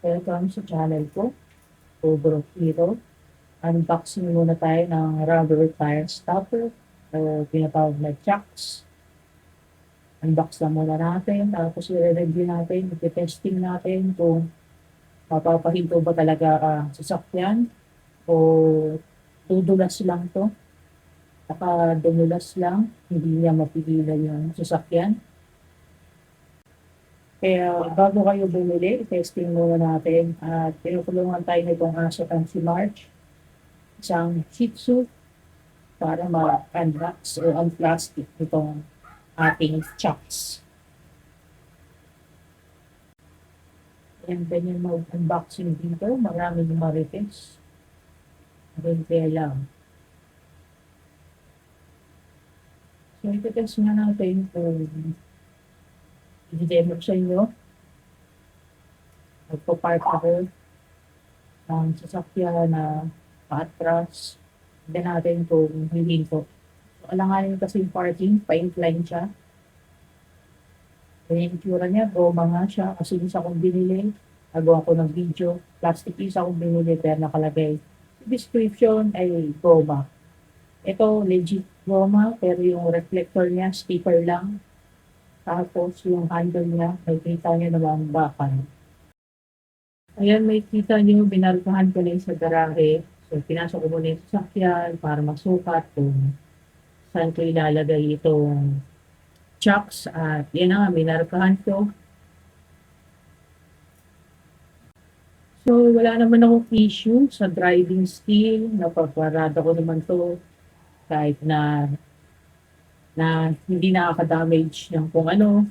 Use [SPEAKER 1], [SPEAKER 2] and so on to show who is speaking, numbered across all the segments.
[SPEAKER 1] Welcome sa channel ko, Cobra Hero. Unboxing muna tayo ng rubber tire stopper o tinatawag na chocks. Unbox lang muna natin, tapos i-review natin, i-testing natin kung mapapahinto ba talaga ang sasakyan o dudulas lang to. Nakadumulas lang, hindi niya mapigilan yung sasakyan. Kaya bago kayo bumili, testing muna natin at tinutulungan tayo nitong aso ang si March, isang Shih Tzu, para ma-unbox o unplastic itong ating chocks. And ganyan mag-unboxing dito, maraming marites. Kaya lang. So, ito-test nga natin kung i-demo sa inyo. Magpo-park ako ng sasakyan na paatras. Tignan natin kung hihinto. So, alanganin kasi yung parking, pa-incline siya. Kaya yung itsura niya, goma nga siya. Kasi isa kong binili, nagawa ko ng video. Plastic isa kong binili, pero nakalagay. Description ay goma. Ito, legit goma, pero yung reflector niya, sticker lang. Tapos yung handle niya, may kita niya naman bakal. Ayan, may kita niyo, binarkahan ko na yung sa garahe. So, pinasok ko muna yung sasakyan para masukat kung saan ko ilalagay itong chocks. At yan na nga, binarkahan ko. So, wala naman akong issue sa driving skill. Napaparada ko naman to kahit na hindi nakaka-damage ng kung ano.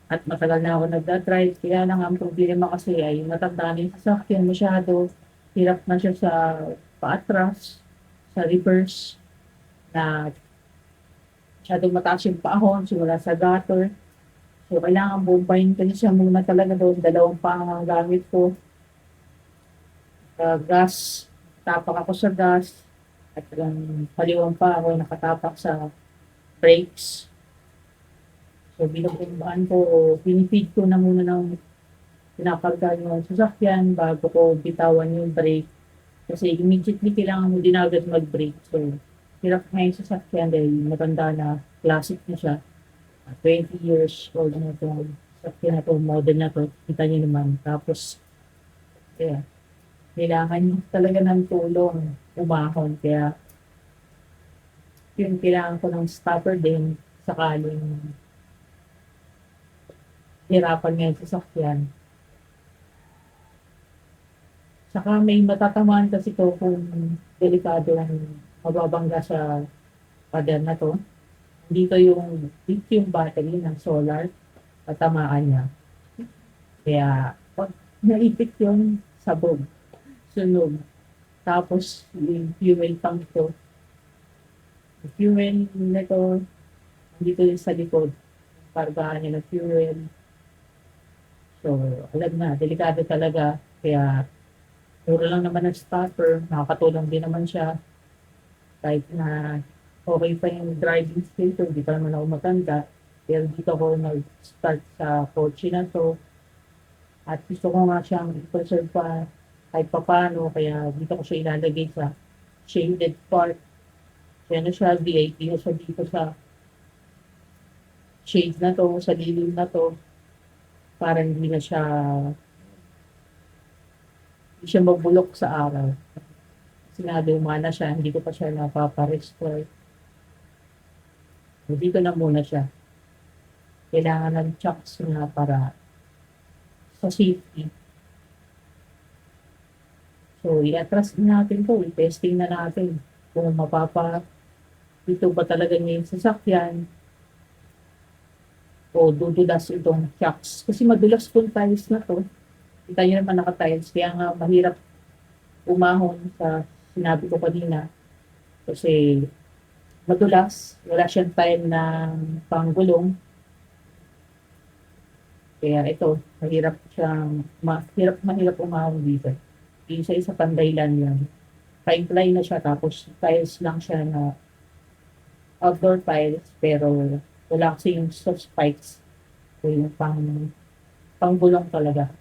[SPEAKER 1] At matagal na ako nagda-drive. Kaya lang ang problema kasi ay matanda na yung sasakyan masyado. Hirap na siya sa paatras, sa reverse, na masyadong mataas yung paahon, simula sa gutter. So, kailangan bumpayin ko siya muna talaga doon. Dalawang pa ang gamit ko. Gas, tapak ako sa gas. At kaliwang pa ako nakatapak sa brakes. So, binubumbahan ko o pinifeed ko na muna ng pinakarga yung sasakyan bago ko bitawan yung brake. Kasi immediately kailangan mo din agad mag-brake. So, hirap na yung sasakyan dahil matanda na, classic na siya. 20 years old na itong sasakyan na to, model na to, kita niyo naman. Tapos, kaya, kailangan niyo talaga ng tulong umahon. Kaya, yung kailangan ko ng stopper din sakaling hirapan nga yung sasakyan. Saka may matatamaan kasi to kung delikado ang mababangga sa pader na to. Dito yung lithium battery ng solar, tatamaan niya. Kaya pag naipit yung sabog, sunog. Tapos yung fuel tank to. Yung fuel nito, dito yung sa likod. Kargahan niya ng fuel. So, alam na, delikado talaga. Kaya, puro lang naman ng stopper, nakakatulong din naman siya. Kahit na okay pa yung driving skill ko, hindi pa naman ako matanda. Pero dito ako nag-start sa kotse na to. At gusto ko nga siyang i-preserve pa kahit pa paano. Kaya dito ko siya ilalagay sa shaded part. Kaya na siya, VIP na siya dito sa shade na to, sa lilim na to. Para hindi siya magbulok sa araw. Sinabi umana siya, hindi ko pa siya napaparestore. Dito na muna siya. Kailangan ng chocks na para sa safety. So, i-atras natin to. I-testing na natin kung dito ba talaga niya yung sasakyan o dudulas itong chocks. Kasi madulas pong tiles na to. Kita nyo naman naka-tiles. Kaya nga mahirap umahon sa sinabi ko kanina. Kasi madulas. Wala siyang time ng panggulong. Kaya ito, mahirap umahon dito. Isa-isa panday lang yan. Pa-incline na siya, tapos tiles lang siya na outdoor tiles, pero wala kasi yung soft spikes. So yung panggulong talaga.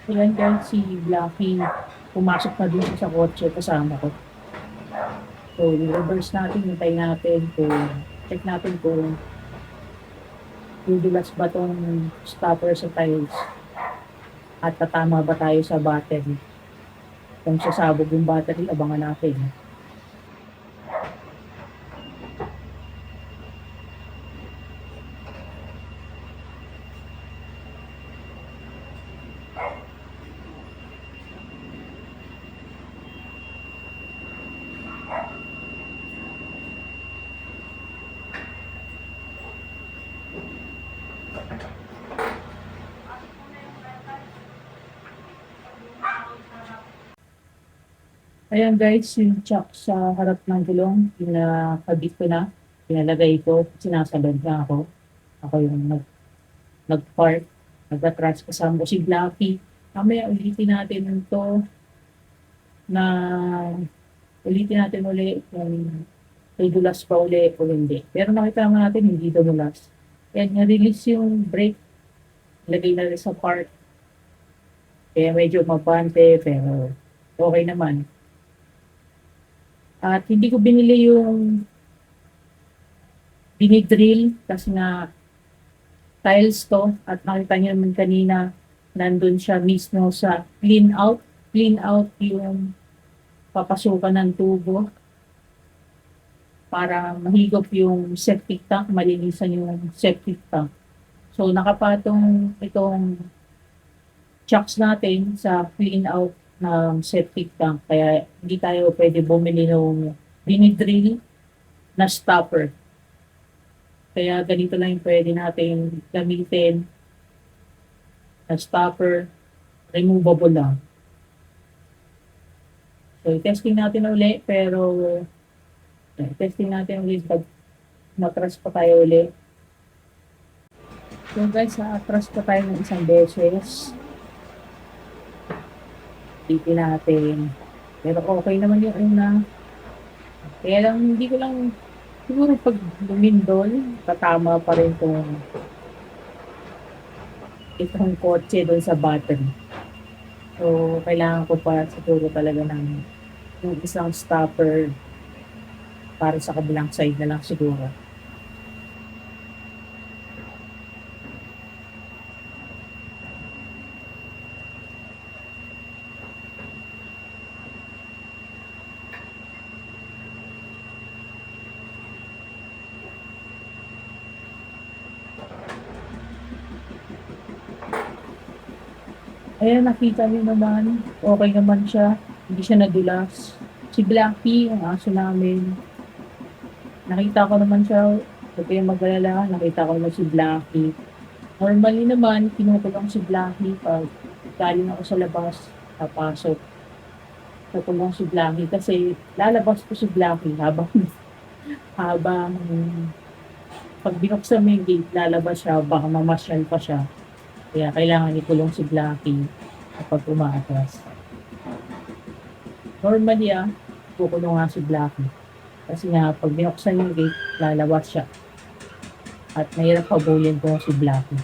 [SPEAKER 1] Ayan guys, si Blackie, pumasok na din siya sa kotse kasama ko. So, reverse natin, hintay natin kung, check natin kung dudulas ba tong stopper sa tiles at tatama ba tayo sa battery. Kung sasabog yung battery, abangan natin. Ayan guys, yung chock sa harap ng gulong, pinakabit ko na, pinalagay ko, sinasalad na ako. Ako yung nag-park, nag-atras kasama ko si Blackie. Mamaya na ulitin natin uli kung may dulas pa uli o hindi. Pero nakita nga natin hindi dumulas. Ayan, na-release yung brake, lagay na rin sa park. Kaya medyo mabante, pero okay naman. At hindi ko binili yung binidrill kasi nga tiles to at nakita niyo naman kanina nandun siya mismo sa clean out yung papasukan ng tubo para mahigop yung septic tank, malinisan yung septic tank. So nakapatong itong chocks natin sa clean out ng septic tank kaya hindi tayo pwede bumili ng binidrill na stopper. Kaya ganito lang yung pwede natin gamitin na stopper, removable lang. So, testing natin ulit, pero testing natin ulit pag matras pa tayo ulit. So guys, atras pa tayo ng isang beses. Titin natin. Pero okay naman yung una. Kaya lang, hindi ko lang, siguro pag lumindol, tatama pa rin itong kotse doon sa battery. So, kailangan ko pa siguro talaga ng yung isang stopper para sa kabilang side na lang siguro. Ayan, nakita niyo naman, okay naman siya. Hindi siya nadulas. Si Blackie, ang aso namin, nakita ko naman siya, huwag kayong mag-alala, nakita ko naman si Blackie. Normally naman, tinutulong si Blackie pag galing ako sa labas, papasok. Tutulong si Blackie kasi lalabas ko si Blackie habang pag binuksan mo yung gate, lalabas siya, baka mamasyal pa siya. Kaya kailangan ikulong si Blackie kapag umaatras. Normally kukulong nga si Blackie. Kasi nga, pag binuksan yung gate, lalabas siya. At mahirap habulin ko si Blackie.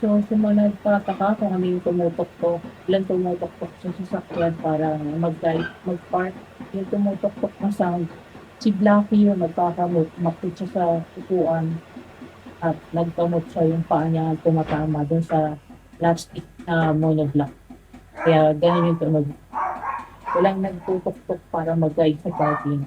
[SPEAKER 1] So, sumunod pataka kung ano yung tumutok-tok. Ilan tumutok-tok sa sasakyan para mag-park. Yung tumutok-tok na sound. Si Blackie yung nagkakamot, makit siya sa upuan at nagkamot siya yung paa niya tumatama dun sa plastic na monoblock. Kaya ganun yung tunog. Walang nagtutok-tok para mag-guide sa parking.